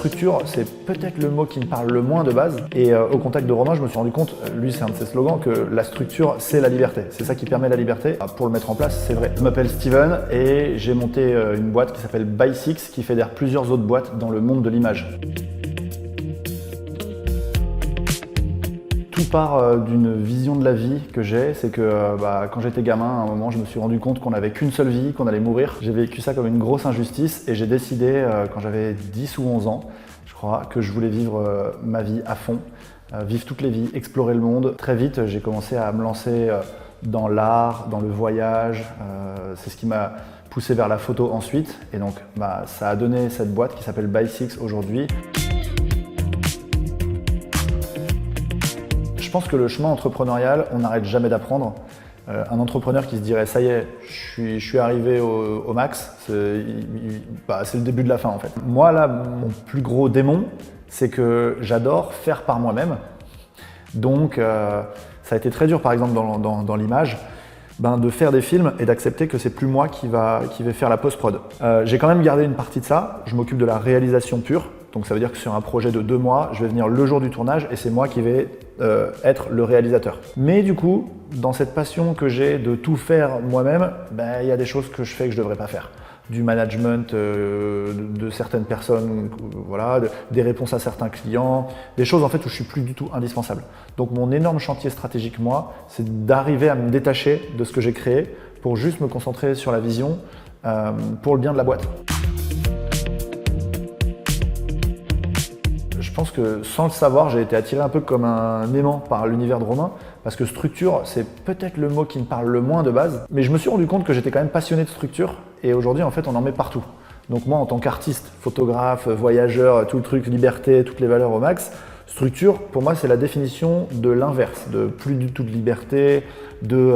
structure, c'est peut-être le mot qui me parle le moins de base. Et au contact de Romain, je me suis rendu compte, lui c'est un de ses slogans, que la structure c'est la liberté. C'est ça qui permet la liberté. Pour le mettre en place, c'est vrai. Je m'appelle Steven et j'ai monté une boîte qui s'appelle By6 qui fédère plusieurs autres boîtes dans le monde de l'image. Tout part d'une vision de la vie que j'ai, c'est que quand j'étais gamin, à un moment, je me suis rendu compte qu'on n'avait qu'une seule vie, qu'on allait mourir. J'ai vécu ça comme une grosse injustice et j'ai décidé, quand j'avais 10 ou 11 ans, je crois, que je voulais vivre ma vie à fond, vivre toutes les vies, explorer le monde. Très vite, j'ai commencé à me lancer dans l'art, dans le voyage. C'est ce qui m'a poussé vers la photo ensuite. Et donc, ça a donné cette boîte qui s'appelle By6 aujourd'hui. Je pense que le chemin entrepreneurial, on n'arrête jamais d'apprendre. Un entrepreneur qui se dirait « ça y est, je suis arrivé au max », c'est le début de la fin en fait. Moi là, mon plus gros démon, c'est que j'adore faire par moi-même. Donc ça a été très dur par exemple dans l'image, de faire des films et d'accepter que c'est plus moi qui vais faire la post-prod. J'ai quand même gardé une partie de ça, je m'occupe de la réalisation pure. Donc ça veut dire que sur un projet de 2 mois, je vais venir le jour du tournage et c'est moi qui vais être le réalisateur. Mais du coup, dans cette passion que j'ai de tout faire moi-même, il y a des choses que je fais que je ne devrais pas faire. Du management de certaines personnes, voilà, des réponses à certains clients, des choses en fait où je suis plus du tout indispensable. Donc mon énorme chantier stratégique, moi, c'est d'arriver à me détacher de ce que j'ai créé pour juste me concentrer sur la vision pour le bien de la boîte. Je pense que sans le savoir, j'ai été attiré un peu comme un aimant par l'univers de Romain, parce que structure, c'est peut-être le mot qui me parle le moins de base, mais je me suis rendu compte que j'étais quand même passionné de structure, et aujourd'hui, en fait, on en met partout. Donc moi, en tant qu'artiste, photographe, voyageur, tout le truc, liberté, toutes les valeurs au max, structure, pour moi, c'est la définition de l'inverse, de plus du tout de liberté, de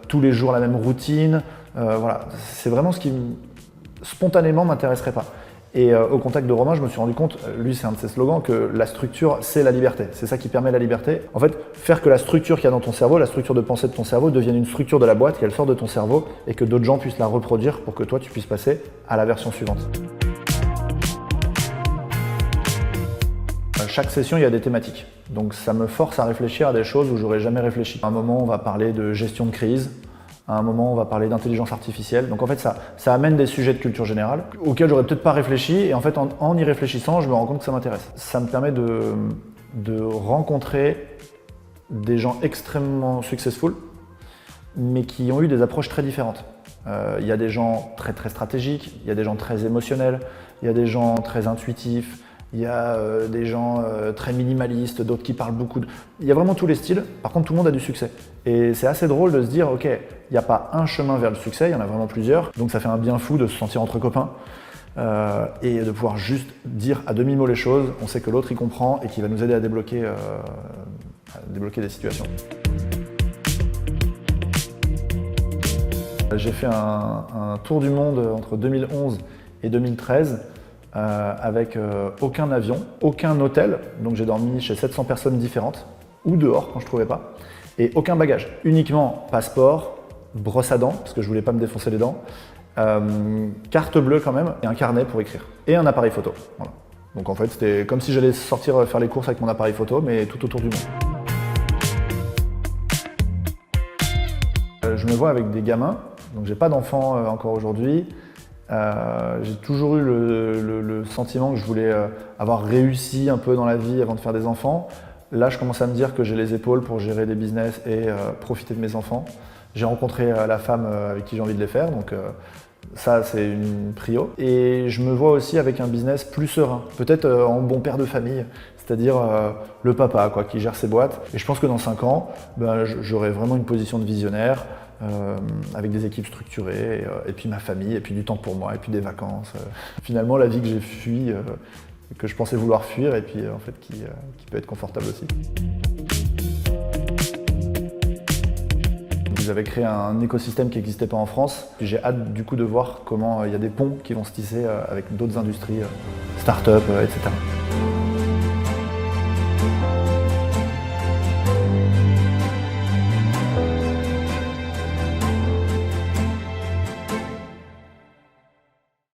tous les jours la même routine, voilà, c'est vraiment ce qui spontanément m'intéresserait pas. Et au contact de Romain, je me suis rendu compte, lui c'est un de ses slogans, que la structure c'est la liberté. C'est ça qui permet la liberté. En fait, faire que la structure qu'il y a dans ton cerveau, la structure de pensée de ton cerveau devienne une structure de la boîte, qu'elle sorte de ton cerveau et que d'autres gens puissent la reproduire pour que toi tu puisses passer à la version suivante. Chaque session, il y a des thématiques. Donc ça me force à réfléchir à des choses où j'aurais jamais réfléchi. À un moment, on va parler de gestion de crise. À un moment, on va parler d'intelligence artificielle. Donc en fait, ça amène des sujets de culture générale auxquels j'aurais peut-être pas réfléchi. Et en fait, en y réfléchissant, je me rends compte que ça m'intéresse. Ça me permet de rencontrer des gens extrêmement successful, mais qui ont eu des approches très différentes. Il y a des gens très très stratégiques, il y a des gens très émotionnels, il y a des gens très intuitifs, il y a des gens très minimalistes, d'autres qui parlent beaucoup. Il y a vraiment tous les styles, par contre tout le monde a du succès. Et c'est assez drôle de se dire, ok, il n'y a pas un chemin vers le succès, il y en a vraiment plusieurs. Donc ça fait un bien fou de se sentir entre copains et de pouvoir juste dire à demi-mot les choses. On sait que l'autre y comprend et qu'il va nous aider à débloquer des situations. J'ai fait un tour du monde entre 2011 et 2013. Avec aucun avion, aucun hôtel, donc j'ai dormi chez 700 personnes différentes, ou dehors quand je ne trouvais pas, et aucun bagage. Uniquement passeport, brosse à dents, parce que je voulais pas me défoncer les dents, carte bleue quand même, et un carnet pour écrire, et un appareil photo. Voilà. Donc en fait, c'était comme si j'allais sortir faire les courses avec mon appareil photo, mais tout autour du monde. Je me vois avec des gamins, donc j'ai pas d'enfants encore aujourd'hui. J'ai toujours eu le sentiment que je voulais avoir réussi un peu dans la vie avant de faire des enfants. Là, je commence à me dire que j'ai les épaules pour gérer des business et profiter de mes enfants. J'ai rencontré la femme avec qui j'ai envie de les faire, donc ça, c'est une prio. Et je me vois aussi avec un business plus serein, peut-être en bon père de famille, c'est-à-dire le papa qui gère ses boîtes. Et je pense que dans 5 ans, j'aurai vraiment une position de visionnaire, avec des équipes structurées, et puis ma famille, et puis du temps pour moi, et puis des vacances. Finalement, la vie que j'ai fui, que je pensais vouloir fuir, et puis en fait qui peut être confortable aussi. J'avais créé un écosystème qui n'existait pas en France. J'ai hâte du coup de voir comment il y a des ponts qui vont se tisser avec d'autres industries, start-up, etc.